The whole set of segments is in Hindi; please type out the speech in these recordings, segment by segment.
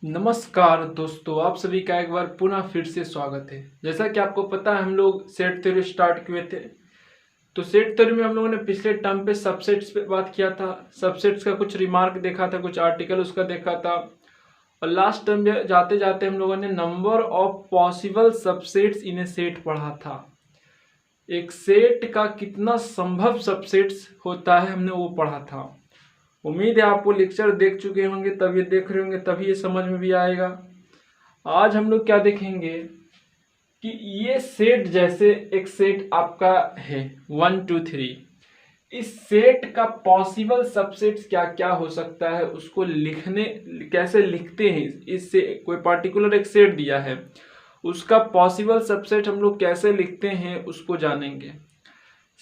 नमस्कार दोस्तों, आप सभी का एक बार पुनः फिर से स्वागत है। जैसा कि आपको पता है, हम लोग सेट थ्योरी स्टार्ट किए थे। तो सेट थ्योरी में हम लोगों ने पिछले टर्म पे सबसेट्स पे बात किया था। सबसेट्स का कुछ रिमार्क देखा था, कुछ आर्टिकल उसका देखा था। और लास्ट टर्म जाते जाते हम लोगों ने number of possible subsets in A set पढ़ा था। एक सेट का कितना संभव सबसेट्स होता है, हमने वो पढ़ा था। उम्मीद है आप वो लेक्चर देख चुके होंगे, तब ये देख रहे होंगे, तभी ये समझ में भी आएगा। आज हम लोग क्या देखेंगे कि ये सेट, जैसे एक सेट आपका है 1 2 3, इस सेट का पॉसिबल सबसेट्स क्या क्या हो सकता है, उसको लिखने कैसे लिखते हैं। इससे कोई पार्टिकुलर एक सेट दिया है, उसका पॉसिबल सबसेट हम लोग कैसे लिखते हैं उसको जानेंगे।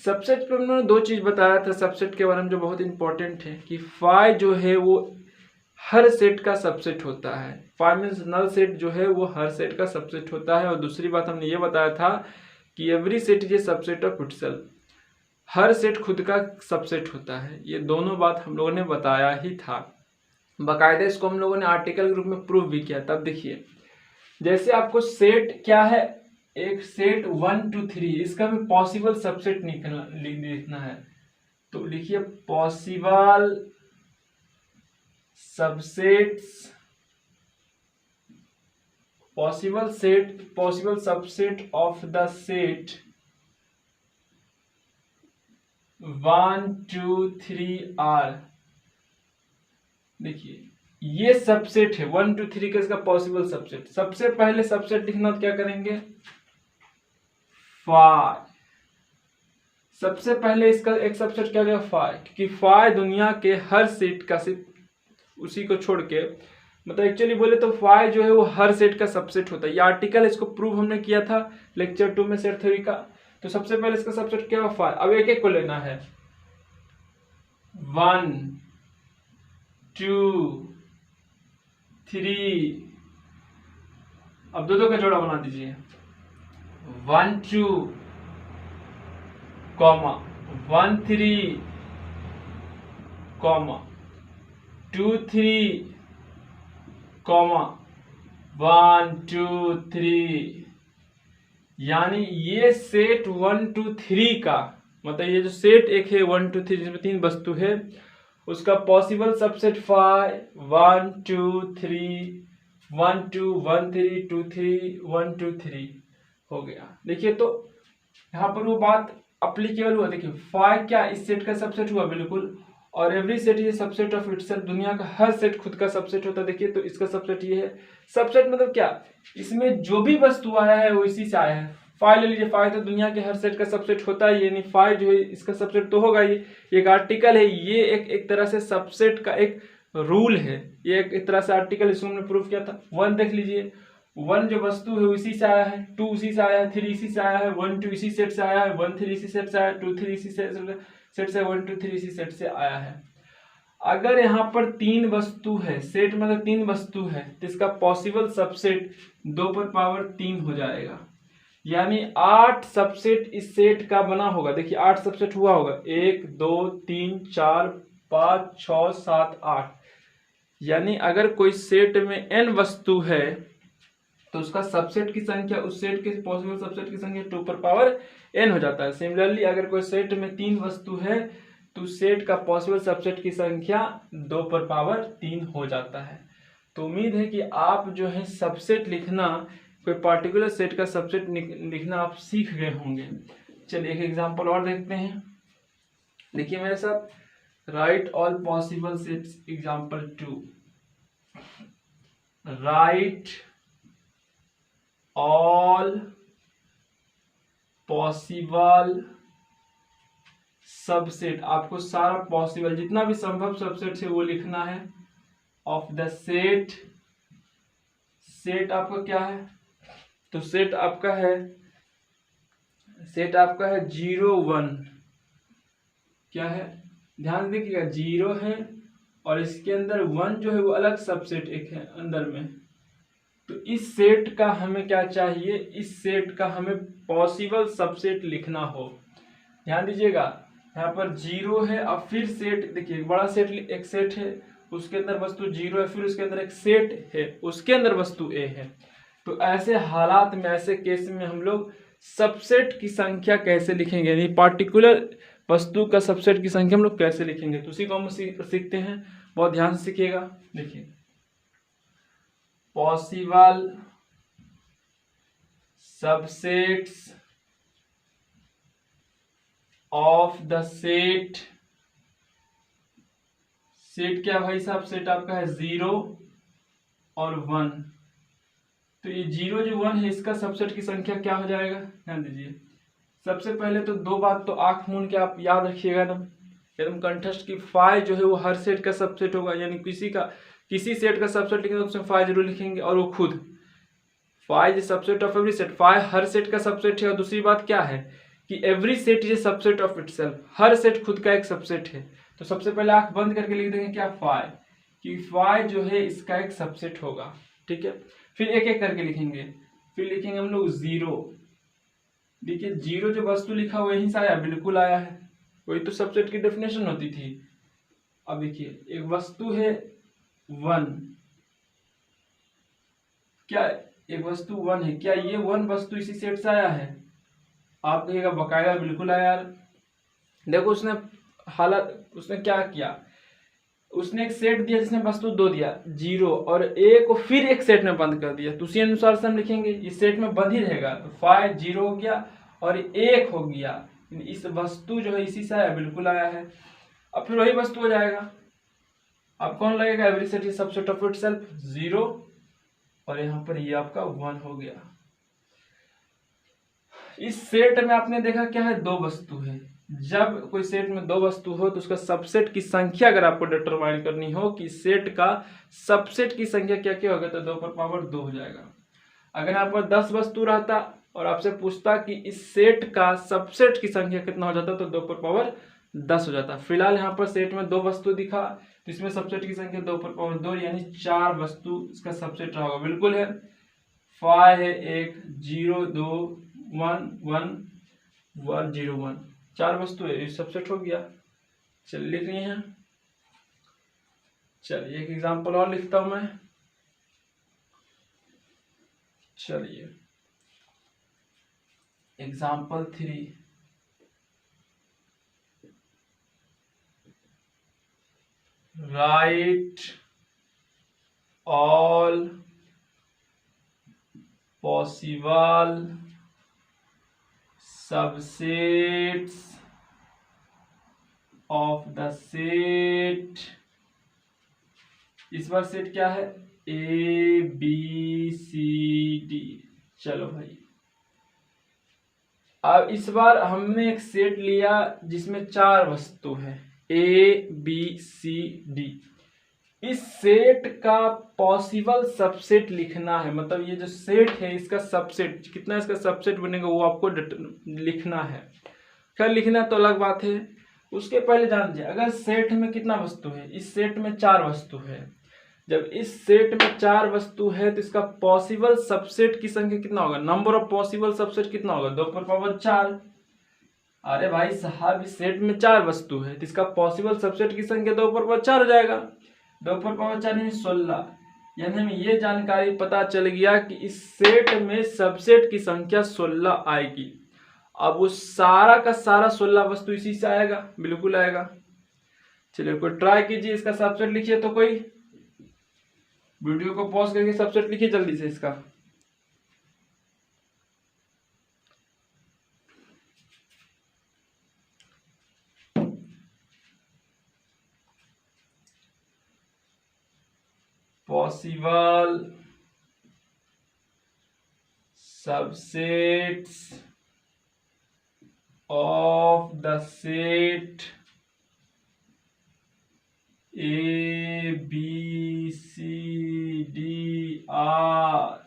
सबसेट पे उन्होंने दो चीज बताया था सबसेट के बारे में जो बहुत इंपॉर्टेंट है, कि फाई जो है वो हर सेट का सबसेट होता है। फाई मीन्स नल सेट जो है वो हर सेट का सबसेट होता है। और दूसरी बात हमने ये बताया था कि every set is a subset of itself, हर सेट खुद का सबसेट होता है। ये दोनों बात हम लोगों ने बताया ही था, बाकायदा इसको हम लोगों ने आर्टिकल के रूप में प्रूव भी किया। तब देखिए, जैसे आपको सेट क्या है, एक सेट 1 2 3, इसका भी पॉसिबल सबसेट लिखना है। तो लिखिए possible subsets, possible subset of the set 1 2 3 are. देखिए ये सबसेट है 1 2 3 का, इसका पॉसिबल सबसेट। सबसे पहले सबसेट लिखना तो क्या करेंगे, फाई। सबसे पहले इसका एक सबसेट क्या गया, फाई, क्योंकि फाई दुनिया के हर सेट का, सिर्फ उसी को छोड़ के, मतलब एक्चुअली बोले तो फाई जो है वो हर सेट का सबसेट होता है। ये आर्टिकल इसको प्रूव हमने किया था लेक्चर 2 में सेट थ्योरी का। तो सबसे पहले इसका सबसेट क्या हुआ, फाई। अब एक एक को लेना है, 1 2 3, अब दो दो का जोड़ा बना दीजिए, 1 2 कॉमा 1 3 कॉमा 2 3 कॉमा 1 2 3। यानी ये सेट 1 2 3 का, मतलब ये जो सेट एक है 1 2 3 जिसमें 3 वस्तु है, उसका पॉसिबल सबसेट 5 1 2 3 1 2 1 3 2 3 1 2 3 हो गया। देखिए तो यहाँ पर वो बात अप्लीकेबल हुआ। देखिए फाइव क्या इस सेट का सबसेट हुआ, बिल्कुल। और एवरी सेट ये सबसेट ऑफ इटसेल्फ, दुनिया का हर सेट खुद का सबसेट होता है। देखिए तो इसका सबसेट ये है। सबसेट मतलब क्या, इसमें जो भी वस्तु आया है वो इसी से आया है। फाइव ले लीजिए, फाइव तो दुनिया के हर सेट का सबसेट होता है, यानी फाइव जो है इसका सबसेट तो होगा। ये एक आर्टिकल है, ये एक तरह से सबसेट का एक रूल है। ये एक तरह से आर्टिकल इसको हमने प्रूव किया था। 1 देख लीजिए, 1 जो वस्तु है इसी से आया है, 2 इसी से आया है, 3 इसी से आया है, 1 2 इसी सेट से आया है, 1 3 इसी सेट से आया है, 2 3 इसी सेट से 1 2 3 इसी सेट से आया है। अगर यहाँ पर 3 वस्तु है, सेट मतलब 3 वस्तु है, तो इसका पॉसिबल सबसेट 2 पर पावर 3 हो जाएगा। यानी 8 सबसेट इस सेट का बना होगा। देखिए 8 सबसेट हुआ होगा, 1 2 3 4 5 6 7 8। यानी अगर कोई सेट में n वस्तु है तो उसका सबसेट की संख्या उस सेट के पॉसिबल सबसेट की संख्या 2 पर पावर n हो जाता है। सिमिलरली अगर कोई सेट में 3 वस्तु है तो सेट का पॉसिबल सबसेट की संख्या 2 पर पावर 3 हो जाता है। तो उम्मीद है कि आप जो है सबसेट लिखना, कोई पार्टिकुलर सेट का सबसेट लिखना आप सीख गए होंगे। चलिए एक एग्जांपल और देखते हैं। देखिए मेरे साथ, right all possible sets, example 2। Right all possible subset, आपको सारा पॉसिबल जितना भी संभव सबसेट है वो लिखना है ऑफ द सेट। सेट आपका क्या है, तो सेट आपका है 0 1। क्या है, ध्यान देखिएगा, 0 है और इसके अंदर 1 जो है वो अलग सबसेट एक है अंदर में। तो इस सेट का हमें क्या चाहिए, इस सेट का हमें पॉसिबल सबसेट लिखना हो। ध्यान दीजिएगा, यहाँ पर 0 है। अब फिर सेट देखिए, बड़ा सेट एक सेट है उसके अंदर वस्तु 0 है, फिर उसके अंदर एक सेट है, उसके अंदर वस्तु A है। तो ऐसे हालात में, ऐसे केस में हम लोग सबसेट की संख्या कैसे लिखेंगे, यानी पार्टिकुलर वस्तु का सबसेट की संख्या हम लोग कैसे लिखेंगे, तो उसी को हम सीखते हैं। बहुत ध्यान से सीखिएगा। देखिए, possible subsets of the set, set क्या भाई साहब, सेट आपका है 0 और 1। तो ये 0 जो 1 है इसका सबसेट की संख्या क्या हो जाएगा, ध्यान दीजिए। सबसे पहले तो दो बात तो आंख मूंद के आप याद रखिएगा एकदम कंठस्थ की फाइ जो है वो हर सेट का सबसेट होगा, यानी किसी सेट का सबसेट लिखेंगे तो उसमें फाइ जरूर लिखेंगे, और वो खुद phi is subset of every set, phi हर सेट का सबसेट है। और दूसरी बात क्या है कि every set is a subset of itself, हर सेट खुद का एक सबसेट है। तो सबसे पहले आंख बंद करके लिख देंगे क्या, फाइ, कि फाइ जो है इसका एक सबसेट होगा, ठीक है। फिर एक एक करके लिखेंगे, फिर लिखेंगे हम लोग 0। देखिए 0 जो वस्तु लिखा हुआ यहीं से आया, बिल्कुल आया है, वही तो सबसेट की डेफिनेशन होती थी। अब देखिए एक वस्तु है 1, क्या एक वस्तु 1 है, क्या ये 1 वस्तु इसी सेट से आया है, आप कहिएगा बकायदा बिल्कुल आया यार। देखो उसने क्या किया, उसने एक सेट दिया जिसने वस्तु 2 दिया, 0 और A को फिर एक सेट में बंद कर दिया, तो उसी अनुसार से हम लिखेंगे इस सेट में बंद ही रहेगा। तो 5 0 हो गया और 1 हो गया, इस वस्तु जो है इसी से आया, बिल्कुल आया है। अब फिर वही वस्तु हो जाएगा, अब कौन लगेगा, every set is subset of itself, 0 और यहाँ पर ये आपका 1 हो गया। इस सेट में आपने देखा क्या है, 2 वस्तु है। जब कोई सेट में 2 वस्तु हो तो उसका सबसेट की संख्या अगर आपको डिटरमाइन करनी हो कि सेट का सबसेट की संख्या क्या क्या होगा, तो 2 पर पावर 2 हो जाएगा। अगर यहाँ पर 10 वस्तु रहता और आपसे पूछता कि इस सेट का सबसेट की संख्या कितना हो जाता, तो 2 पर पावर 10 हो जाता। फिलहाल यहाँ पर सेट में 2 वस्तु दिखा, तो इसमें सबसेट की संख्या 2 पर पावर 2 यानी 4 वस्तु इसका सबसेट रहा होगा, बिल्कुल है। 5 है 1 0 2 1 1 1 0 1, 4 वस्तु है, ये सबसेट हो गया। चलिए लिख लिए हैं, चलिए एक एग्जांपल और लिखता हूं मैं। चलिए example 3, right all possible subsets of the set, इस बार सेट क्या है, A B C D। चलो भाई, अब इस बार हमने एक सेट लिया जिसमें 4 वस्तु है, A B C D। इस सेट का पॉसिबल सबसेट लिखना है, मतलब ये जो सेट है इसका सबसेट कितना, इसका सबसेट बनेगा वो आपको लिखना है। खैर लिखना तो अलग बात है, उसके पहले जान लीजिए अगर सेट में कितना वस्तु है, इस सेट में 4 वस्तु है। जब इस सेट में 4 वस्तु है तो इसका पॉसिबल सबसेट की संख्या कितना होगा, नंबर ऑफ पॉसिबल सबसेट कितना होगा, 2 पर पावर 4। अरे भाई साहब इस सेट में 4 वस्तु है तो इसका पॉसिबल सबसेट की संख्या 2 पर पावर 4 हो जाएगा, 2 पर पावर 4 यानी 16। यानी हमें ये जानकारी पता चल गया कि इस सेट में सबसेट की संख्या 16 आएगी। अब वो सारा का सारा 16 वस्तु इसी से आएगा, बिल्कुल आएगा। चलिए कोई ट्राई कीजिए, इसका सबसेट लिखिए, तो कोई वीडियो को पॉज करके सबसेट लिखिए जल्दी से इसका। Possible subsets of the set A B C D R,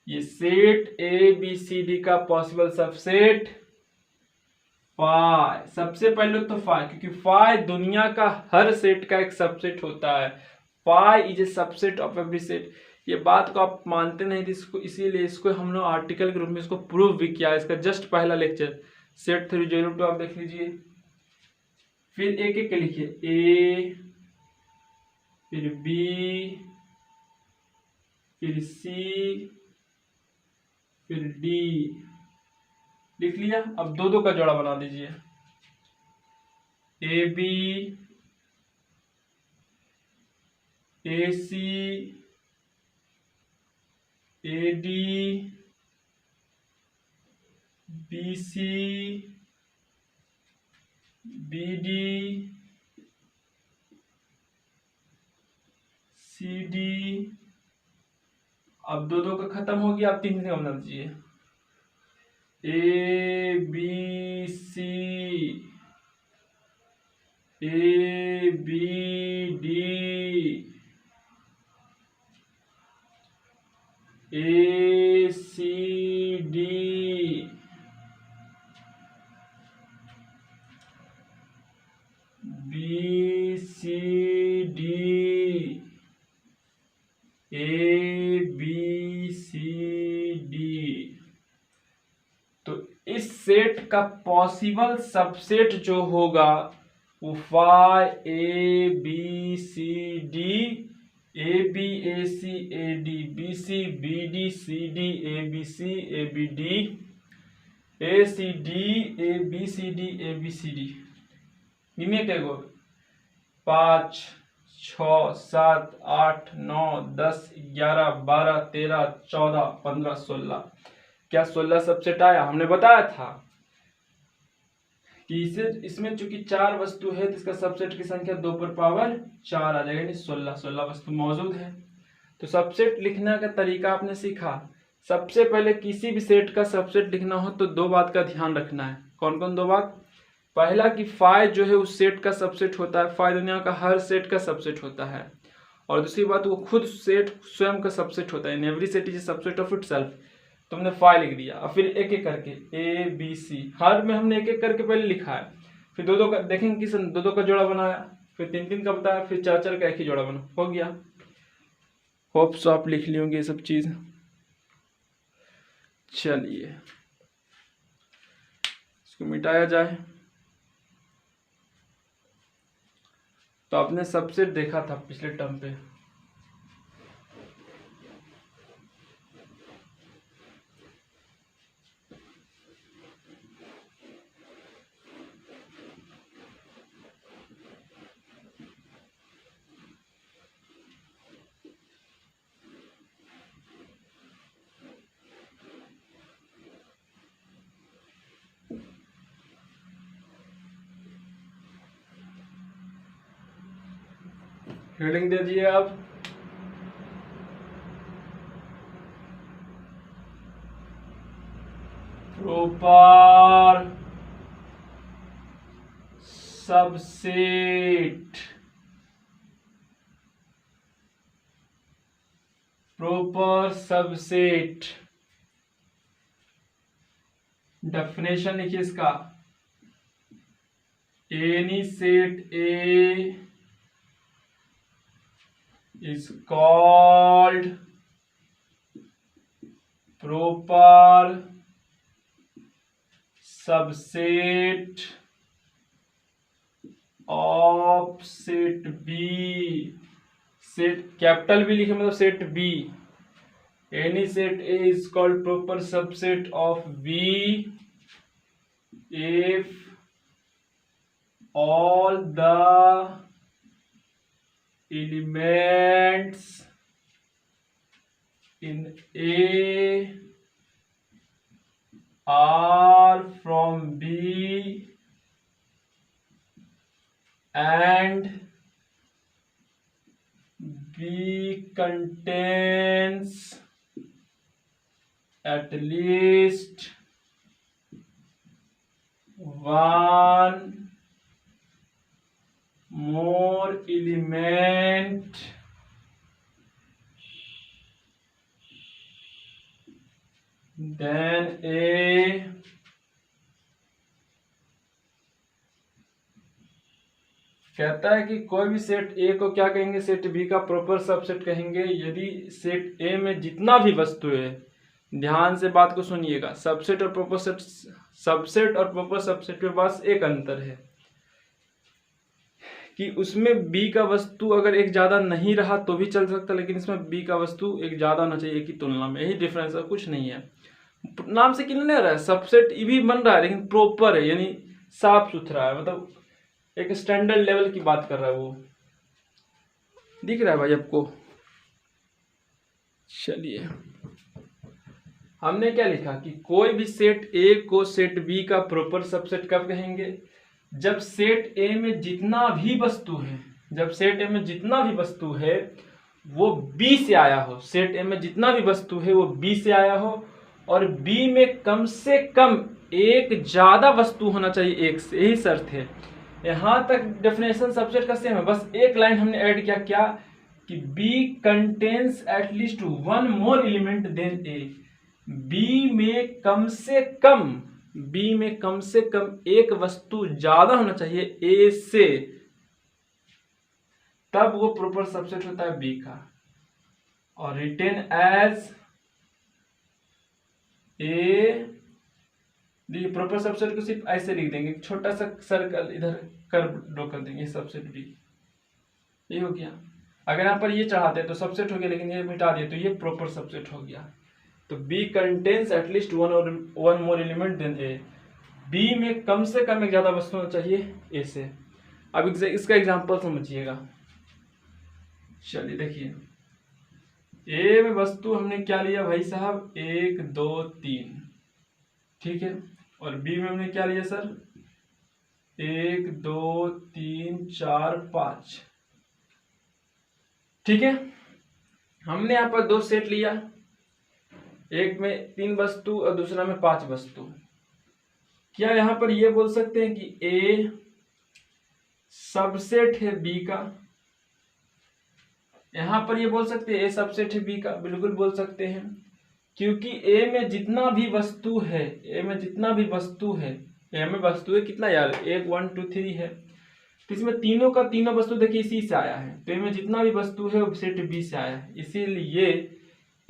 ये set A B C D का पॉसिबल सबसेट फाइ। सबसे पहले तो फाइ, क्योंकि फाइ दुनिया का हर सेट का एक सबसेट होता है। Phi is a subset of every set. ये बात को आप मानते नहीं थे, इसको इसीलिए इसको हम लोग आर्टिकल के रूप में इसको प्रूव भी किया। इसका जस्ट पहला लेक्चर सेट 302 आप देख लीजिए। फिर एक एक के लिखिए, A फिर बी, फिर सी, फिर डी। लिख लिया। अब दो दो का जोड़ा बना दीजिए। A B, A C, A D, B C, B D, C D. अब दो दो का खत्म हो गया। अब तीन का बना दीजिए। A B C, A B D, A C D, B C D, A B C D. तो इस सेट का पॉसिबल सबसेट जो होगा वो phi A B C D, A B A C A D, B C B D, C D A B C A B D, A C D A B C D, A B C D. इनमें क्या गो 5 6 7 8 9 10 11 12 13 14 15 16। क्या 16 सबसेट आया? हमने बताया था कि इसमें चूंकि 4 वस्तु है तो इसका सबसेट की संख्या 2 पर पावर 4 आ जाएगा, यानी 16 वस्तु मौजूद है। तो सबसेट लिखने का तरीका आपने सीखा। सबसे पहले किसी भी सेट का सबसेट लिखना हो तो दो बात का ध्यान रखना है। कौन कौन दो बात? पहला कि फाई जो है उस सेट का सबसेट होता है, फाई दुनिया का हर सेट का सबसेट होता है। और दूसरी बात वो खुद सेट स्वयं का सबसेट होता है, every set is a subset of itself. तुमने फाई लिख दिया। अब फिर एक एक करके ए बी सी, हर में हमने एक एक करके पहले लिखा है। फिर दो दो का देखेंगे किस दो दो का जोड़ा बनाया, फिर तीन तीन का बताया, फिर चार चार का एक ही जोड़ा बना, हो गया। होप सो आप लिख लिए होंगे ये सब चीज। चलिए इसको मिटाया जाए। तो आपने सबसेट देखा था पिछले टर्म पे। हेडिंग दे दिए आप। Proper subset, proper subset. Definition लिखिए इसका। Any set A is called proper subset of set B। Set capital B लिखे मतलब set B। Any set A is called proper subset of B if all the elements in A are from B and B contains at least one more element than A कहता है कि कोई भी सेट ए को क्या कहेंगे, सेट बी का प्रॉपर सबसेट कहेंगे यदि सेट ए में जितना भी वस्तु है, ध्यान से बात को सुनिएगा, सबसेट और प्रॉपर सबसेट और प्रॉपर सबसेट में बस एक अंतर है कि उसमें बी का वस्तु अगर एक ज़्यादा नहीं रहा तो भी चल सकता, लेकिन इसमें बी का वस्तु एक ज़्यादा होना चाहिए ए की तुलना में। यही डिफरेंस है, कुछ नहीं है। नाम से क्लियर नहीं रहा है, सबसेट ई भी बन रहा है लेकिन प्रॉपर है, यानी साफ सुथरा है, मतलब एक स्टैंडर्ड लेवल की बात कर रहा है वो। दिख रहा है भाई आपको? चलिए, हमने क्या लिखा कि कोई भी सेट ए को सेट बी का प्रॉपर सबसेट कब कहेंगे? जब सेट ए में जितना भी वस्तु है, जब सेट ए में जितना भी वस्तु है वो बी से आया हो, सेट ए में जितना भी वस्तु है वो बी से आया हो, और बी में कम से कम एक ज्यादा वस्तु होना चाहिए एक से, यही शर्त है। यहां तक डेफिनेशन सबसेट का सेम है, बस एक लाइन हमने ऐड किया, क्या कि B contains at least one more element than A. B में कम से कम एक वस्तु ज्यादा होना चाहिए ए से, तब वो प्रॉपर सबसेट होता है बी का। और रिटेन एज ए, देखिए प्रॉपर सबसेट को सिर्फ ऐसे लिख देंगे, छोटा सा सर्कल इधर कर्व ड्रॉ कर देंगे, सबसेट बी, ये हो गया। अगर यहाँ पर ये चढ़ाते तो सबसेट हो गया, लेकिन ये मिटा दिए तो ये प्रॉपर सबसेट हो गया। तो B contains at least one more element than A. B में कम से कम एक ज्यादा वस्तु होना चाहिए ए से। अब इसका एग्जांपल समझिएगा। चलिए देखिए, ए में वस्तु हमने क्या लिया भाई साहब, 1 2 3, ठीक है। और बी में हमने क्या लिया सर, 1 2 3 4 5, ठीक है। हमने यहाँ पर 2 सेट लिया, एक में 3 वस्तु और दूसरा में 5 वस्तु। क्या यहाँ पर ये बोल सकते हैं कि ए सबसेट है बी का? यहाँ पर ये बोल सकते हैं ए सबसेट है बी का, बिल्कुल बोल सकते हैं, क्योंकि ए में जितना भी वस्तु है, ए में जितना भी वस्तु है, ए में वस्तु है कितना यार, 1 1 2 3 है, तो इसमें तीनों का तीनों वस्तु देखिए इसी से आया है, तो ए में जितना भी वस्तु है वो सेट बी से आया है, इसीलिए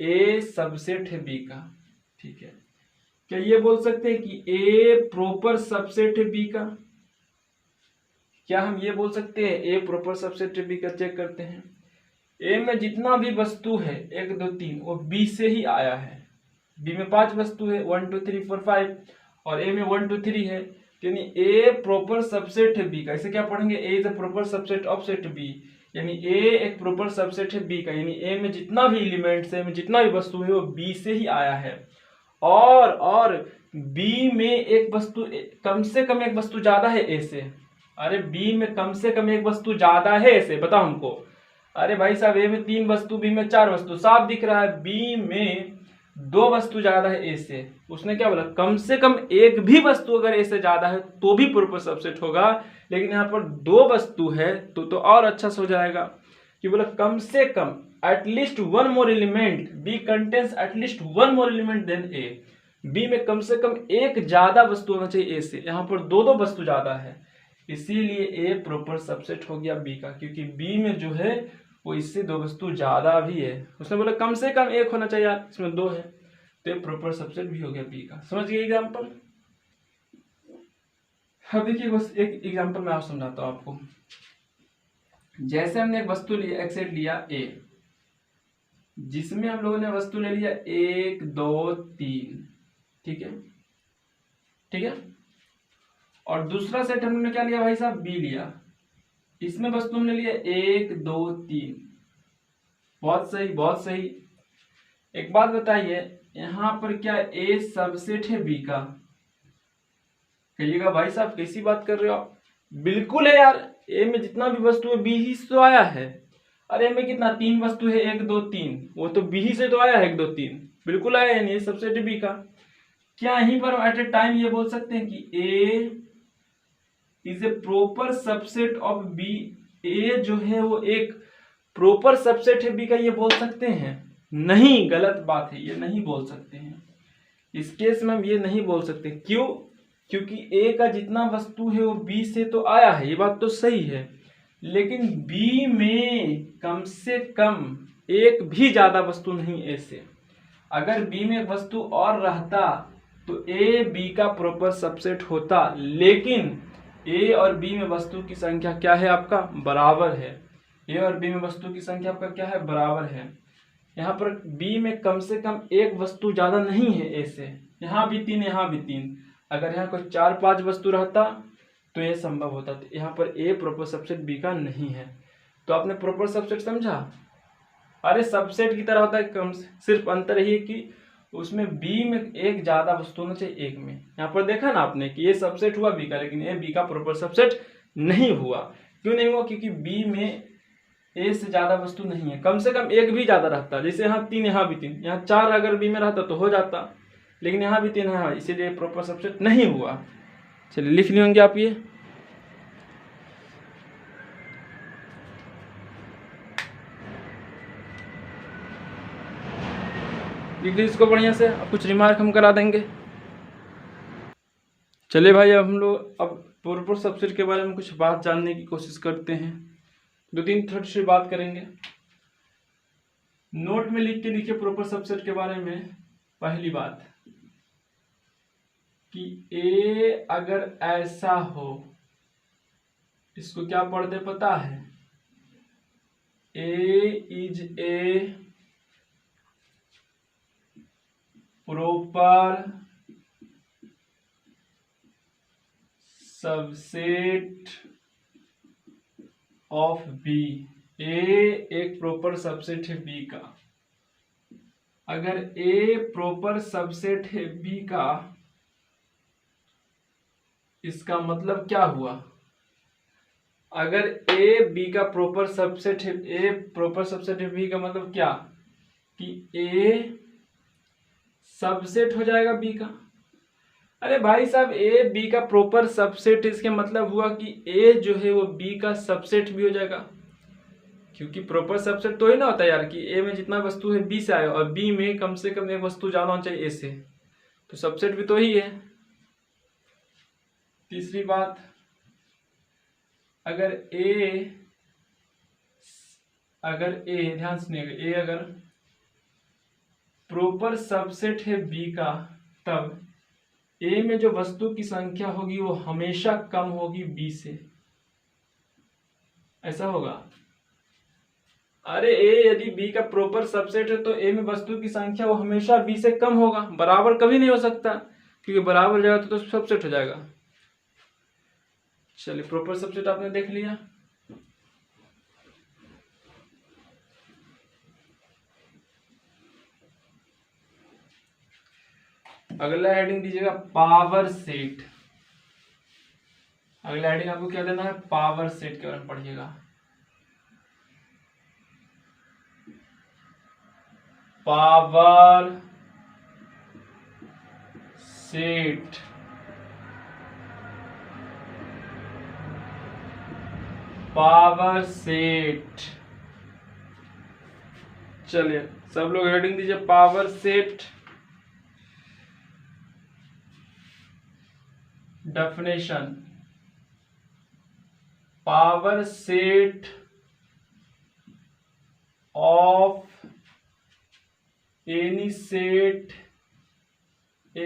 ए सबसेट है बी का, ठीक है। क्या ये बोल सकते हैं कि ए प्रॉपर सबसेट है बी का? क्या हम ये बोल सकते हैं ए प्रॉपर सबसेट है बी का? चेक करते हैं। ए में जितना भी वस्तु है 1 2 3 वो बी से ही आया है। बी में 5 वस्तु है, 1 2 3 4 5, और ए में 1 2 3 है, यानी ए प्रॉपर सबसेट है बी का। इसे क्या पढ़ेंगे, A is a proper subset of set B, यानी ए एक प्रॉपर सबसेट है बी का, यानी ए में जितना भी एलिमेंट्स है, में जितना भी वस्तु है वो बी से ही आया है। और बी में एक वस्तु कम से कम एक वस्तु ज्यादा है ए से। अरे बी में कम से कम एक वस्तु ज्यादा है ए से, बताओ हमको। अरे भाई साहब, ए में 3 वस्तु, बी में 4 वस्तु, साफ दिख रहा है बी में 2 वस्तु ज्यादा है ए से। उसने क्या बोला, कम से कम एक भी वस्तु अगर ए से ज्यादा है तो भी प्रॉपर सबसेट होगा, लेकिन यहाँ पर 2 वस्तु है तो और अच्छा से हो जाएगा कि बोला कम से कम at least one more element, B contains at least one more element than A. B में कम से कम एक ज्यादा वस्तु होना चाहिए ए से, यहाँ पर 2 वस्तु ज्यादा है, इसीलिए ए प्रॉपर सबसेट हो गया बी का, क्योंकि बी में जो है वो इससे 2 वस्तु ज्यादा भी है। उसने बोला कम से कम 1 होना चाहिए, इसमें 2 है, तो ये प्रॉपर सबसेट भी हो गया बी का। समझ गए एग्जाम्पल? अब देखिए बस एक एग्जाम्पल मैं और समझाता हूँ आपको। जैसे हमने एक वस्तु लिया, एक सेट लिया ए, जिसमें हम लोगों ने वस्तु ले लिया 1 2 3, ठीक है, ठीक है। और दूसरा सेट हमने क्या लिया भाई साहब, बी लिया, इसमें वस्तु हमने लिया 1 2 3। बहुत सही, बहुत सही। एक बात बताइए, यहां पर क्या ए सबसेट है बी का? कहिएगा भाई साहब कैसी बात कर रहे हो आप? बिल्कुल है यार, ए में जितना भी वस्तु है बी ही से तो आया है। अरे ए में कितना 3 वस्तु है, 1 2 3, वो तो बी ही से तो आया है, 1 2 3 बिल्कुल आया, यानी ये सबसेट है बी का। क्या यहीं पर एट ए टाइम ये बोल सकते हैं कि A is a proper subset of B? A जो है वो एक प्रॉपर सबसेट है बी का, ये बोल सकते हैं? नहीं, गलत बात है, ये नहीं बोल सकते हैं। इस केस में हम ये नहीं बोल सकते। क्यों? क्योंकि ए का जितना वस्तु है वो बी से तो आया है, ये बात तो सही है, लेकिन बी में कम से कम एक भी ज्यादा वस्तु नहीं ए से। अगर बी में वस्तु और रहता तो ए बी का प्रॉपर सबसेट होता, लेकिन ए और बी में वस्तु की संख्या क्या है आपका, बराबर है। ए और बी में वस्तु की संख्या आपका क्या है, बराबर है। यहाँ पर बी में कम से कम एक वस्तु ज्यादा नहीं है ए से, यहाँ भी 3 यहाँ भी 3। अगर यहाँ कोई 4-5 वस्तु रहता तो ये संभव होता। तो यहाँ पर ए प्रॉपर सबसेट बी का नहीं है। तो आपने प्रॉपर सबसेट समझा। अरे सबसेट की तरह होता है, कम सिर्फ अंतर ही है कि उसमें बी में एक ज्यादा वस्तु होना चाहिए एक में। यहाँ पर देखा ना आपने कि ये सबसेट हुआ बी का, लेकिन ये बी का प्रॉपर सबसेट नहीं हुआ। क्यों नहीं हुआ, क्योंकि बी में ए से ज्यादा वस्तु नहीं है। कम से कम एक भी ज्यादा रहता, जैसे यहाँ 3 यहाँ भी 3, यहाँ 4 अगर बी में रहता तो हो जाता, लेकिन यहाँ भी 3 है, इसीलिए प्रॉपर सबसेट नहीं हुआ। चलिए लिख लिए होंगे आप ये। लिख लीजिए इसको बढ़िया से, अब कुछ रिमार्क हम करा देंगे। चलिए भाई, अब हम लोग अब प्रॉपर सबसेट के बारे में कुछ बात जानने की कोशिश करते हैं। 2-3 थर्ड से बात करेंगे। नोट में लिख के लिखिए प्रॉपर सबसेट के बारे में। पहली बात कि ए अगर ऐसा हो, इसको क्या पढ़ते पता है, A is a proper subset of B. A एक प्रॉपर सबसेट है बी का। अगर ए प्रॉपर सबसेट है बी का, इसका मतलब क्या हुआ, अगर ए बी का प्रॉपर सबसेट है, ए प्रॉपर सबसेट है बी का मतलब क्या, कि ए सबसेट हो जाएगा बी का। अरे भाई साहब, ए बी का प्रॉपर सबसेट, इसके मतलब हुआ कि ए जो है वो बी का सबसेट भी हो जाएगा। क्योंकि प्रॉपर सबसेट तो ही ना होता है यार कि ए में जितना वस्तु है बी से आए और बी में कम से कम एक वस्तु ज्यादा होना चाहिए ए से, तो सबसेट भी तो ही है। तीसरी बात, अगर ए ध्यान सुनिएगा, ए अगर प्रॉपर सबसेट है बी का, तब ए में जो वस्तु की संख्या होगी वो हमेशा कम होगी बी से। ऐसा होगा। अरे ए यदि बी का प्रॉपर सबसेट है तो ए में वस्तु की संख्या वो हमेशा बी से कम होगा, बराबर कभी नहीं हो सकता, क्योंकि बराबर हो जाएगा तो सबसेट हो जाएगा। चलिए प्रॉपर सबसेट आपने देख लिया। अगला हेडिंग दीजिएगा पावर सेट। अगला हेडिंग आपको क्या देना है, पावर सेट के बारे में पढ़िएगा। Power set power set. चलिए सब लोग हेडिंग दीजिए power set. Definition, power set of any set A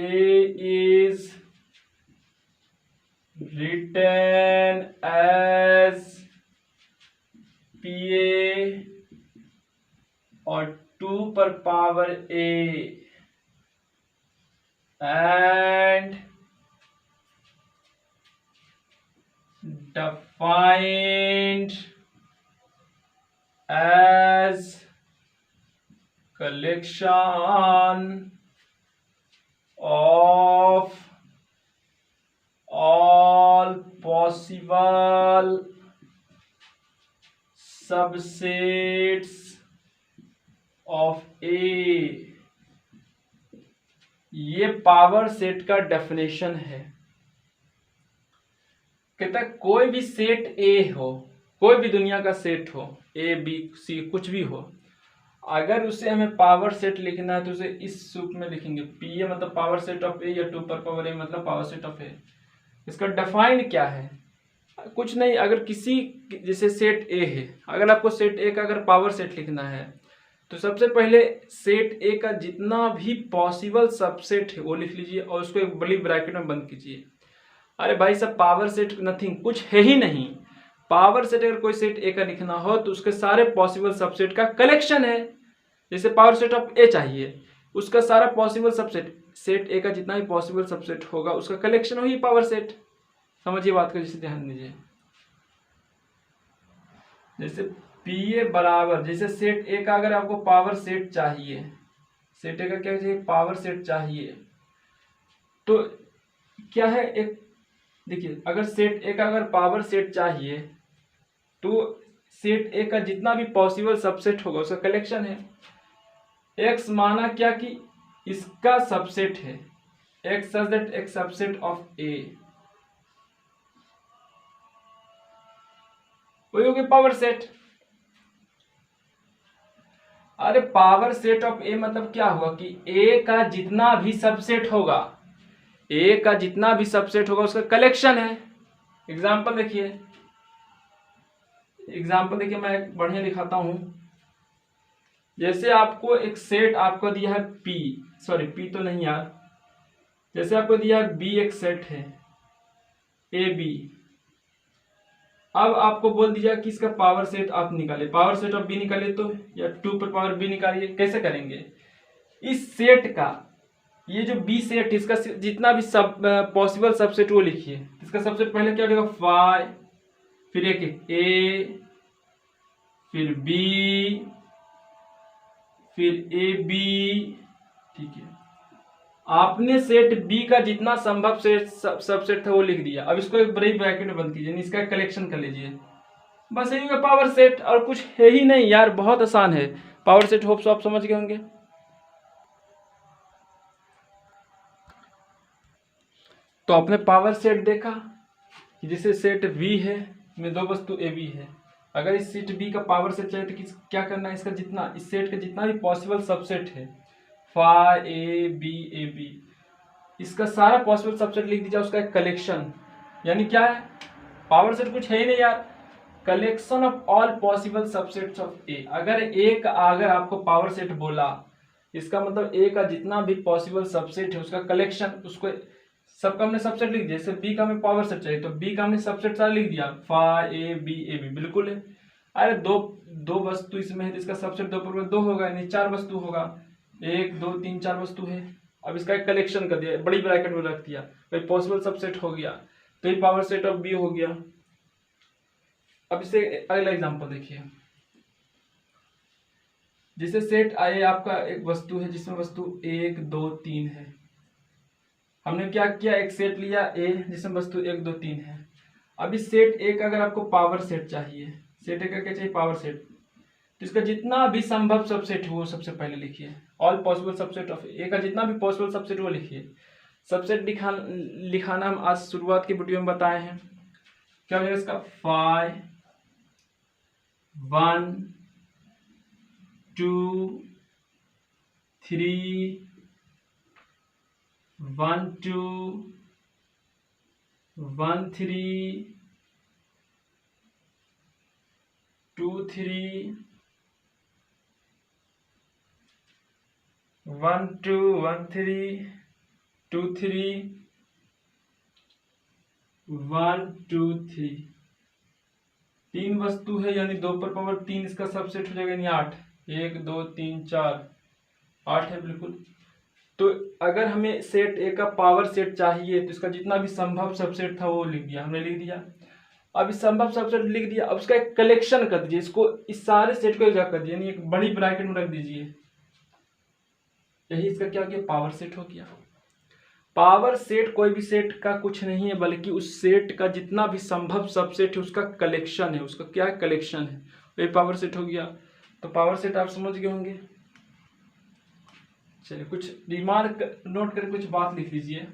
is written as PA or 2 per power A and defined as collection of all possible subsets of A। ये पावर सेट का डेफिनेशन है। कहता है कोई भी सेट ए हो, कोई भी दुनिया का सेट हो, ए बी सी कुछ भी हो, अगर उसे हमें पावर सेट लिखना है तो उसे इस रूप में लिखेंगे, पी ए मतलब पावर सेट ऑफ ए या 2 पर पावर ए मतलब पावर सेट ऑफ ए। इसका डिफाइन क्या है, कुछ नहीं। अगर किसी जैसे सेट ए है, अगर आपको सेट ए का अगर पावर सेट लिखना है तो सबसे पहले सेट ए का जितना भी पॉसिबल सबसेट है वो लिख लीजिए और उसको एक बड़ी ब्रैकेट में बंद कीजिए। अरे भाई सब पावर सेट नथिंग, कुछ है ही नहीं। पावर सेट अगर कोई सेट ए का लिखना हो तो उसके सारे पॉसिबल सबसेट का कलेक्शन है। जैसे पावर सेट ऑफ ए चाहिए, उसका सारा पॉसिबल सबसेट, सेट ए का जितना भी पॉसिबल सबसेट होगा उसका कलेक्शन वही पावर सेट। समझिए बात को, जैसे ध्यान दीजिए। जैसे पी ए बराबर, जैसे सेट ए का अगर आपको पावर सेट चाहिए, सेट ए का क्या चाहिए, पावर सेट चाहिए, तो क्या है, एक देखिए अगर सेट ए का अगर पावर सेट चाहिए तो सेट ए का जितना भी पॉसिबल सबसेट होगा उसका कलेक्शन है। एक्स माना क्या कि इसका सबसेट है, एक्स सच दैट एक सबसेट ऑफ ए, वही हो गया पावर सेट। अरे पावर सेट ऑफ ए मतलब क्या हुआ कि ए का जितना भी सबसेट होगा, ए का जितना भी सबसेट होगा उसका कलेक्शन है। एग्जाम्पल देखिए, मैं एक बढ़िया दिखाता हूं। जैसे आपको एक सेट आपको दिया है पी, सॉरी पी तो नहीं यार, जैसे आपको दिया है बी, एक सेट है ए बी। अब आपको बोल दिया कि इसका पावर सेट आप निकाले, पावर सेट ऑफ बी निकाले तो, या 2 पर पावर बी निकालिए। कैसे करेंगे, इस सेट का ये जो बी सेट, इसका जितना भी सब पॉसिबल सबसेट वो लिखिए। इसका सबसेट पहले क्या हो जाएगा, फाइव, फिर एक ए, फिर बी, फिर ए बी, ठीक है। आपने सेट बी का जितना संभव सेट सबसेट था वो लिख दिया। अब इसको एक बड़ी ब्रैकेट में बंद कीजिए, इसका कलेक्शन कर लीजिए। बस यही है पावर सेट, और कुछ है ही नहीं यार, बहुत आसान है पावर सेट। होप सो आप समझ गए होंगे। तो आपने पावर सेट देखा कि जैसे सेट बी है, में दो वस्तु ए बी है। अगर इस सेट बी का पावर सेट चाहिए तो क्या करना है, इसका जितना, इस सेट का जितना भी पॉसिबल सबसेट है, फाइव ए बी, इसका सारा पॉसिबल सबसेट लिख दीजिए, उसका एक कलेक्शन। यानी क्या है, पावर सेट कुछ है ही नहीं यार, collection of all possible subsets of A. अगर आपको पावर सेट बोला, इसका मतलब ए का जितना भी पॉसिबल सबसेट है उसका कलेक्शन, उसको सबका हमने सबसेट लिख दिया। जैसे बी का हमें पावर सेट चाहिए तो बी का हमने सबसेट सारा लिख दिया, फाइव ए बी, बिल्कुल है। अरे दो वस्तु इसमें है तो इसका सबसेट 2 पर 2 होगा, यानी 4 वस्तु होगा, 1 2 3 4 वस्तु है। अब इसका एक कलेक्शन कर दिया, बड़ी ब्रैकेट में रख दिया, भाई पॉसिबल सबसेट हो गया, तो ये पावर सेट ऑफ बी हो गया। अब इसे अगला एग्जांपल देखिए। जैसे सेट आई आपका एक वस्तु है जिसमें वस्तु 1 2 3 है। हमने क्या किया, एक सेट लिया ए जिसमें वस्तु 1 2 3 है। अब इस सेट ए का अगर आपको पावर सेट चाहिए, सेट ए का क्या चाहिए, पावर सेट, तो इसका जितना भी संभव सबसेट हो वो सबसे पहले लिखिए। ऑल पॉसिबल सबसेट ऑफ ए का जितना भी पॉसिबल सबसेट वो लिखिए। सबसेट लिखाना हम आज शुरुआत की वीडियो में बताए हैं। क्या हो जाएगा इसका, 5 1 2 3 1 2 1 3 2 3 1 2 1 3 2 3 1 2 3। 3 वस्तु है, यानी 2 पर पावर 3 इसका सबसेट हो जाएगा, यानी 8, 1 2 3 4 8 है बिल्कुल। तो अगर हमें सेट ए का पावर सेट चाहिए तो इसका जितना भी संभव सबसेट था वो लिख दिया, हमने लिख दिया। अब इस संभव सबसेट लिख दिया, अब उसका एक कलेक्शन कर दीजिए, इसको इस सारे सेट को एक जगह कर दीजिए, यानी एक बड़ी ब्रैकेट में रख दीजिए। यही इसका क्या हो गया, पावर सेट हो गया। पावर सेट कोई भी सेट का कुछ नहीं है, बल्कि उस सेट का जितना भी संभव सबसेट है उसका कलेक्शन है, उसका क्या कलेक्शन है, वही पावर सेट हो गया। तो पावर सेट आप समझ गए होंगे। चलिए कुछ रिमार्क नोट करके कुछ बात लिख लीजिए।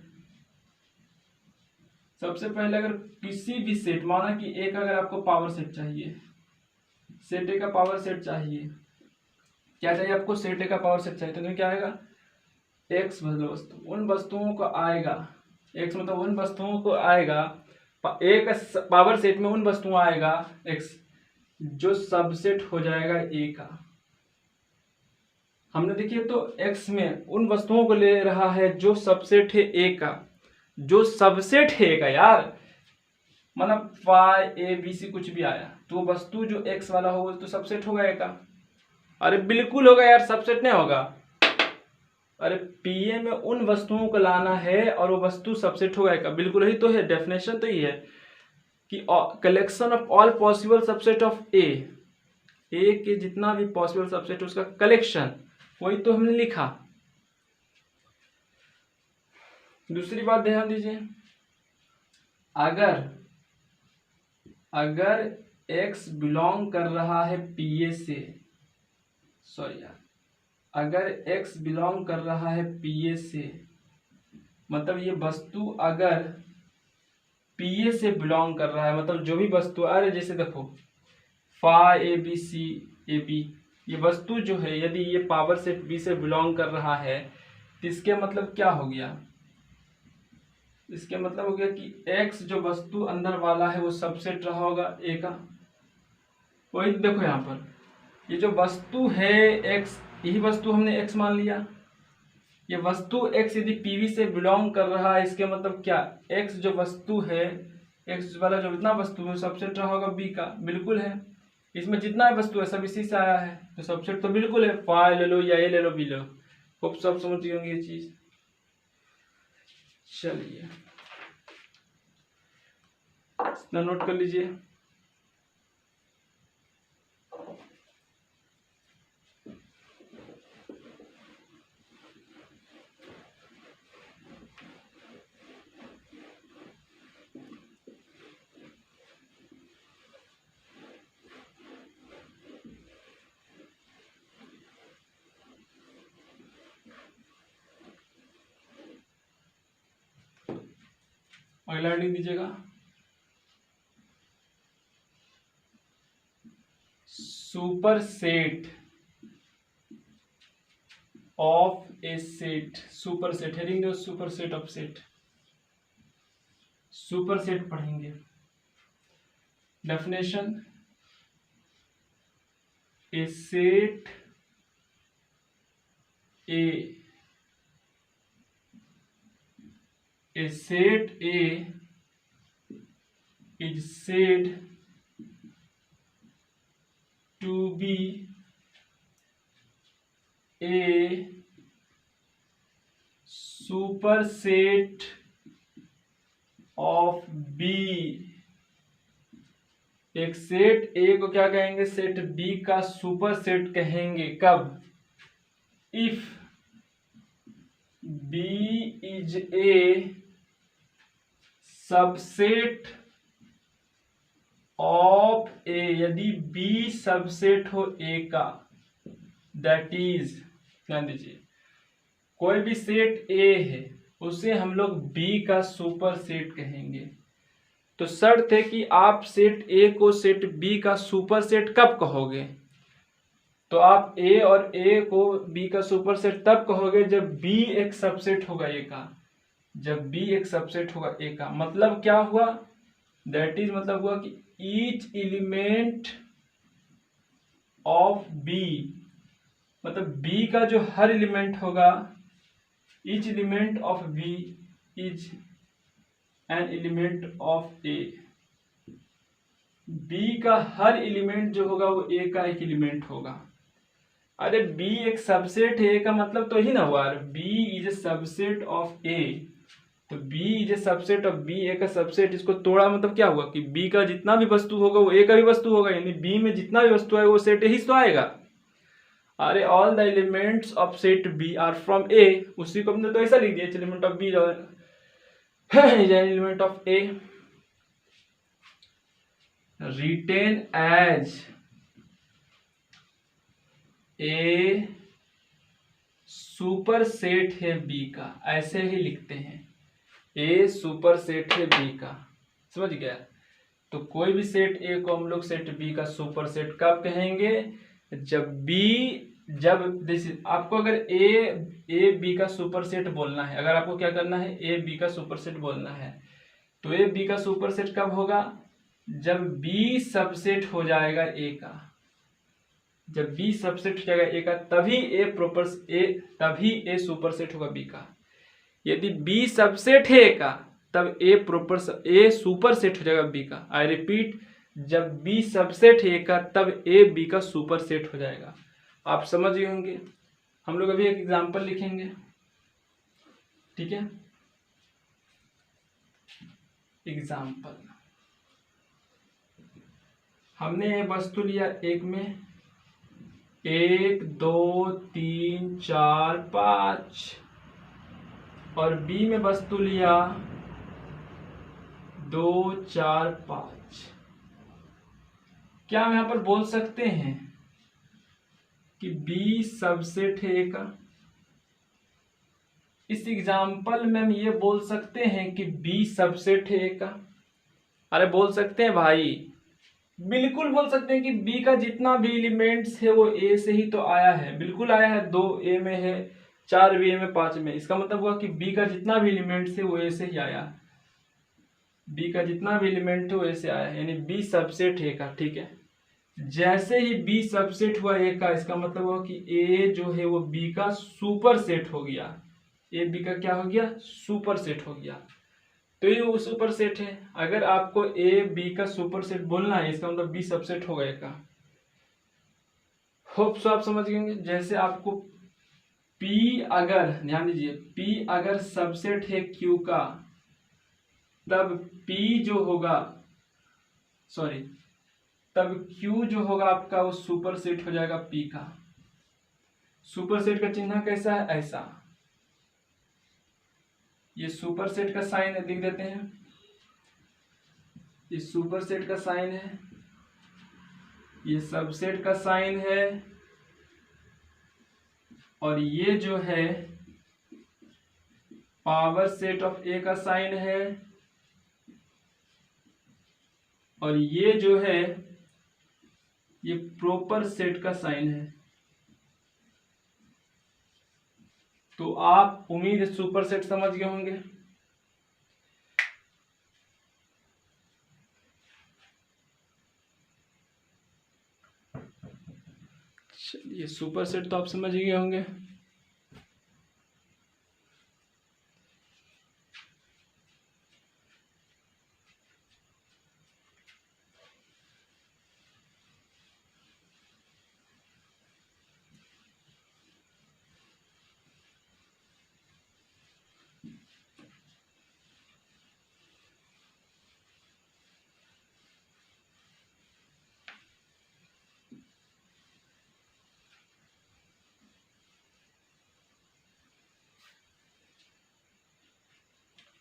सबसे पहले अगर किसी भी सेट, माना कि एक अगर आपको पावर सेट चाहिए, सेट ए का पावर सेट चाहिए, क्या चाहिए आपको, सेट ए का पावर सेट चाहिए, तो क्या आएगा, एक्स मतलब वस्तु, उन वस्तुओं को आएगा, एक्स मतलब उन वस्तुओं को आएगा, एक पावर सेट में उन वस्तुओं आएगा एक्स जो सबसेट हो जाएगा ए का। हमने देखिए तो एक्स में उन वस्तुओं को ले रहा है जो सबसेट है ए का, जो सबसेट है का यार, मतलब फाई ए बी सी कुछ भी आया तो वस्तु जो एक्स वाला होगा तो सबसेट होगा ए का। अरे बिल्कुल होगा यार, सबसेट नहीं होगा। अरे पीए में उन वस्तुओं को लाना है और वो वस्तु सबसेट होगा ए का, बिल्कुल यही तो है, डेफिनेशन तो ये है कि collection of all possible subset of A के जितना भी पॉसिबल सबसेट उसका कलेक्शन, वही तो हमने लिखा। दूसरी बात ध्यान दीजिए, अगर x बिलोंग कर रहा है पीए से, सॉरी यार, अगर x बिलोंग कर रहा है पीए से, मतलब ये वस्तु अगर पीए से बिलोंग कर रहा है, मतलब जो भी वस्तु, अरे जैसे देखो phi A B C A B, ये वस्तु जो है यदि ये पावर सेट बी से बिलोंग कर रहा है तो इसके मतलब क्या हो गया, इसके मतलब हो गया कि x जो वस्तु अंदर वाला है वो सबसेट रहा होगा a का। वही देखो यहाँ पर ये जो वस्तु है x, यही वस्तु हमने x मान लिया, ये वस्तु x यदि पीवी से बिलोंग कर रहा है, इसके मतलब क्या, x जो वस्तु है, x वाला जो इतना वस्तु है सबसेट रहा होगा b का, बिल्कुल है। इसमें जितना वस्तु है सब इसी से आया है तो सबसेट तो बिल्कुल है, फाई ले लो या ए ले लो बी ले लो। खूब सब समझ गए होंगे ये चीज। चलिए इतना नोट कर लीजिए। अगला हेडिंग दीजिएगा, superset of a set. Superset heading दो, superset of set, superset पढ़ेंगे। Definition, a set A set A is said to be a superset of B। एक सेट A को क्या कहेंगे, सेट B का सुपर सेट कहेंगे कब, if B is a subset of A, यदि B सबसेट हो A का, दैट इज, ध्यान दीजिए, कोई भी सेट A है उसे हम लोग B का सुपर सेट कहेंगे। तो शर्त है कि आप सेट A को सेट B का सुपर सेट कब कहोगे, तो आप A और A को B का सुपर सेट तब कहोगे जब B एक सबसेट होगा A का, जब B एक सबसेट होगा A का। मतलब क्या हुआ, दैट इज मतलब हुआ कि ईच एलिमेंट ऑफ B, मतलब B का जो हर एलिमेंट होगा, each element of B is an element of A। B का हर एलिमेंट जो होगा वो A का एक एलिमेंट होगा। अरे B एक सबसेट है A का, मतलब तो ही ना हुआ, B is a subset of A, तो B is a subset of B, A का सबसेट, इसको तोड़ा मतलब क्या हुआ कि B का जितना भी वस्तु होगा वो A का भी वस्तु होगा, यानी B में जितना भी वस्तु आएगा वो सेट ही तो आएगा। अरे all the elements of set B are from A, उसी को हमने तो ऐसा लिख दिया, element of B is an element of A, written as a superset है B का, ऐसे ही लिखते हैं, A सुपर सेट है B का, समझ गया। तो कोई भी सेट A को हम लोग सेट B का सुपर सेट कब कहेंगे, जब जैसे आपको अगर A B का सुपर सेट बोलना है, अगर आपको क्या करना है, A B का सुपर सेट बोलना है, तो A B का सुपर सेट कब होगा, जब B सबसेट हो जाएगा A का, जब B सबसेट हो जाएगा A का तभी A सुपर सेट होगा B का। यदि B सबसेट है A का तब ए सुपर सेट हो जाएगा बी का। आई रिपीट, जब बी सबसेट ए का तब ए बी का सुपर सेट हो जाएगा। आप समझ गए होंगे। हम लोग अभी एक एग्जांपल लिखेंगे, ठीक है। एग्जांपल, हमने ये वस्तु लिया एक में 1 2 3 4 5 और बी में वस्तु लिया 2 4 5। क्या हम यहां पर बोल सकते हैं कि बी सबसेट है ए का? इस एग्जाम्पल में हम ये बोल सकते हैं कि बी सबसेट है ए का? अरे बोल सकते हैं भाई, बिल्कुल बोल सकते हैं कि बी का जितना भी एलिमेंट्स है वो ए से ही तो आया है। बिल्कुल आया है, 2 ए में है, 4 बी में, 5 में। इसका मतलब हुआ कि बी का जितना भी एलिमेंट्स है वो ए से ही आया। बी का जितना भी एलिमेंट है वो ए से आया, यानी बी सबसेट ए का, ठीक है। जैसे ही बी सबसेट हुआ ए का, इसका मतलब हुआ कि ए जो है वो बी का सुपर सेट हो गया। ए बी का क्या हो गया? सुपर सेट हो गया। तो ये वो सुपर सेट है। अगर आपको ए बी का सुपर सेट बोलना है, इसका मतलब बी सबसेट हो गया का। होप सो आप समझ गए। जैसे आपको P अगर, ध्यान दीजिए, P अगर सबसेट है Q का, तब P जो होगा, सॉरी, तब Q जो होगा आपका वो सुपर सेट हो जाएगा P का। सुपर सेट का चिन्ह कैसा है? ऐसा। ये सुपर सेट का साइन है, लिख देते हैं। ये सुपर सेट का साइन है, ये सबसेट का साइन है, और ये जो है पावर सेट ऑफ ए का साइन है, और ये जो है ये प्रॉपर सेट का साइन है। तो आप उम्मीद है सुपर सेट समझ गए होंगे। चलिए, सुपर सेट तो आप समझ गए होंगे।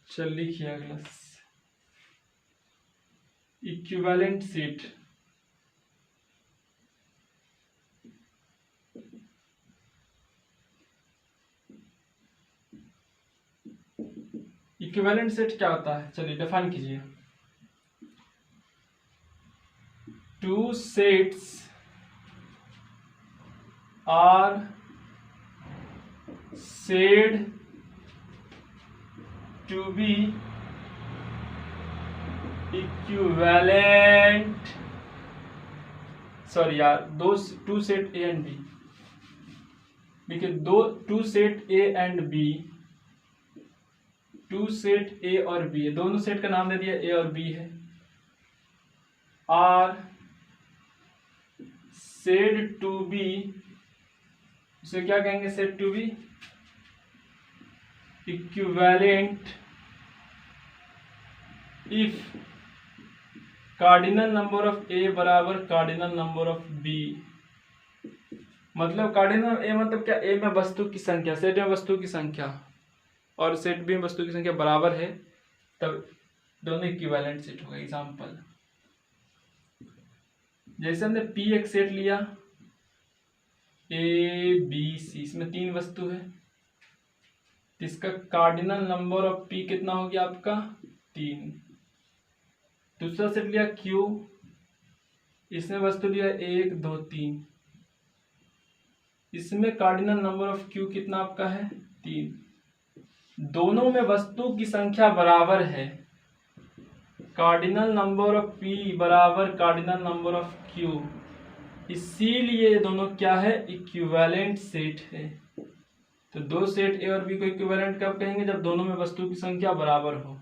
चल लिखिए अगला, इक्विवेलेंट सेट। इक्विवेलेंट सेट क्या होता है? चलिए डिफाइन कीजिए। 2 sets are said to be equivalent, sorry यार, दो 2 सेट ए एंड बी। देखिए, 2 set A and B, 2 set A और बी है, दोनों सेट का नाम दे दिया ए और बी है। आर सेड टू बी, उसे क्या कहेंगे? Said to be equivalent if cardinal number of A बराबर कार्डिनल नंबर ऑफ बी। मतलब कार्डिनल ए मतलब क्या? ए में वस्तु की संख्या, सेट में वस्तु की संख्या और सेट बी में वस्तु की संख्या बराबर है, तब दोनों इक्विवेलेंट सेट होगा। एग्जांपल, जैसे हमने पी एक सेट लिया ए बी सी, इसमें 3 वस्तु है, इसका कार्डिनल नंबर ऑफ पी कितना हो गया आपका? 3। दूसरा सेट लिया क्यू, इसमें वस्तु लिया 1 2 3, इसमें कार्डिनल नंबर ऑफ क्यू कितना आपका है? 3। दोनों में वस्तु की संख्या बराबर है, कार्डिनल नंबर ऑफ पी बराबर कार्डिनल नंबर ऑफ क्यू, इसीलिए दोनों क्या है? इक्विवेलेंट सेट है। तो 2 सेट ए और बी को इक्विवेलेंट कब कहेंगे? जब दोनों में वस्तु की संख्या बराबर हो।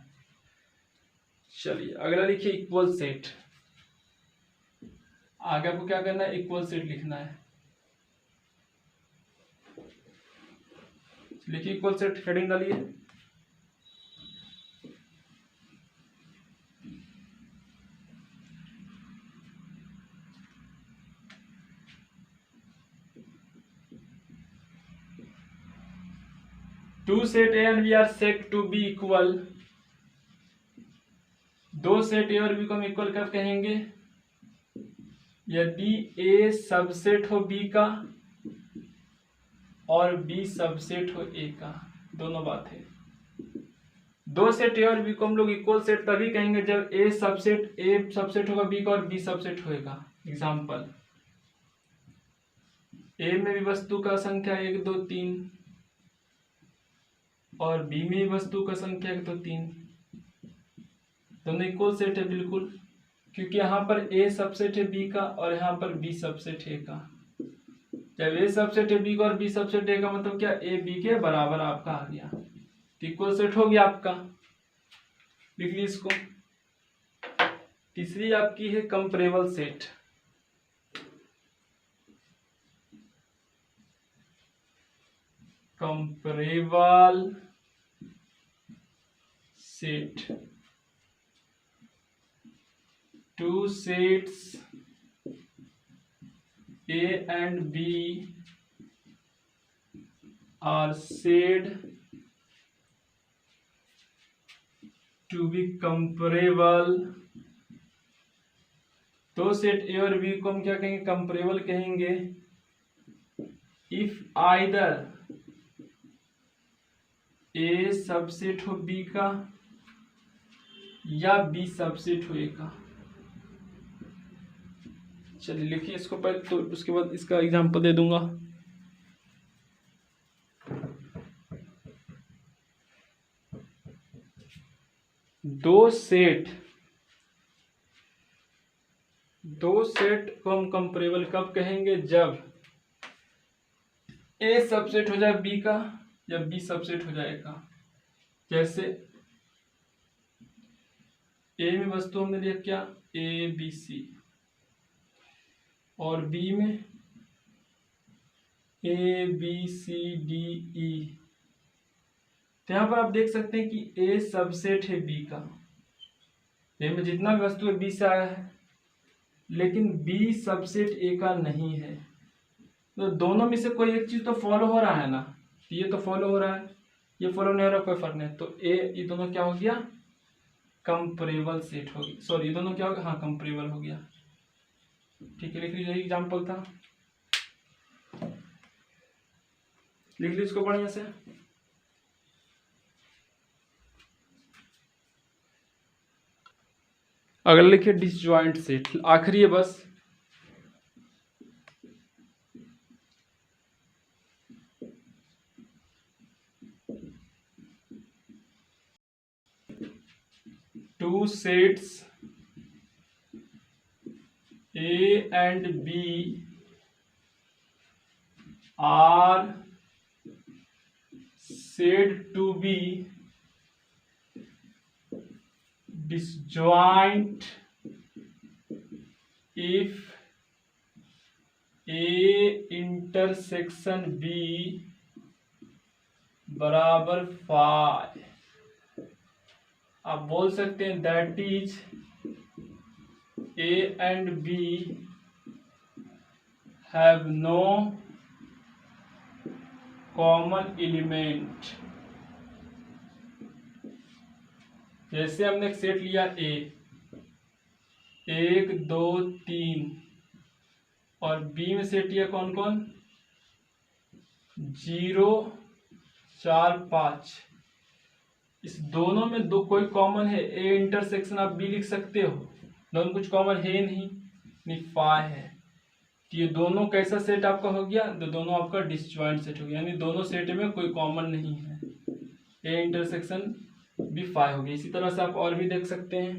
चलिए अगला लिखिए इक्वल सेट। आगे आपको क्या करना है, इक्वल सेट लिखना है। लिखिए इक्वल सेट, हेडिंग डालिए। Two set A and B are set to be equal. दो सेट ए और बी को हम इक्वल कब कहेंगे, यदि ए सबसेट हो बी का और बी सबसेट हो ए का। दोनों बात है। दो सेट ए और बी को हम लोग इक्वल सेट तभी कहेंगे जब ए सबसेट होगा बी का और बी सबसेट होएगा। एग्जांपल, ए में भी वस्तु का संख्या 1 2 3 और बी में भी वस्तु का संख्या 1 2 3, दोनों इक्वल सेट है बिल्कुल, क्योंकि यहाँ पर ए सबसेट है बी का और यहाँ पर बी सबसेट है का। जब ए सबसेट है बी का और बी सबसेट है का मतलब क्या, ए बी के बराबर आपका आ गया, इक्वल सेट हो गया आपका। लिख ली इसको। तीसरी आपकी है comparable set. Comparable set, two sets A and B are said to be comparable। दो सेट A और B को हम क्या कहेंगे, कंपैरेबल कहेंगे। इफ आइदर A सबसेट हो B का या B सबसेट हो A का। चलिए लिखिए इसको पहले, तो उसके बाद इसका एग्जांपल दे दूंगा। दो सेट को हम कंपैरेबल कब कहेंगे, जब ए सबसेट हो जाए बी का या बी सबसेट हो जाएगा। जैसे ए में वस्तु हमने लिया क्या, ए बी सी, और बी में ए बी सी डी ई। तो यहाँ पर आप देख सकते हैं कि ए सबसेट है बी का, ए में जितना भी वस्तु है बी से आया है, लेकिन बी सबसेट ए का नहीं है। तो दोनों में से कोई एक चीज तो फॉलो हो रहा है ना, ये तो फॉलो हो रहा है, ये फॉलो नहीं हो रहा, कोई फर्क नहीं। तो ये दोनों क्या हो गया, कंपैरेबल सेट हो गया। सॉरी, ये दोनों क्या हो गया, हाँ कंपैरेबल हो गया। ठीक है, लिख लीजिए, यही एग्जाम्पल था, लिख लीजिए इसको बढ़िया से। अगला लिखिए डिसजॉइंट सेट, आखिरी है बस। Two sets A and B are said to be disjoint if A intersection B बराबर 5। आप बोल सकते हैं that is A and B have no common element। जैसे हमने एक सेट लिया A, 1 2 3, और B में सेट लिया कौन कौन, 0 4 5। इस दोनों में दो कोई कॉमन है, A इंटरसेक्शन आप B लिख सकते हो, दोनों कुछ कॉमन है नहीं, 5 है। तो ये दोनों कैसा सेट आपका हो गया, तो दोनों आपका डिसजॉइंट सेट हो गया, यानी दोनों सेट में कोई कॉमन नहीं है, A इंटरसेक्शन भी 5 हो गया। इसी तरह से आप और भी देख सकते हैं।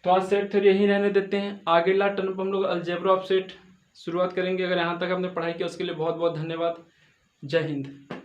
तो आज सेट थ्योरी यही रहने देते हैं, आगे ला टर्म पर हम लोग अलजेब्रा ऑफ सेट शुरुआत करेंगे। अगर यहाँ तक आपने पढ़ाई किया उसके लिए बहुत बहुत धन्यवाद। जय हिंद।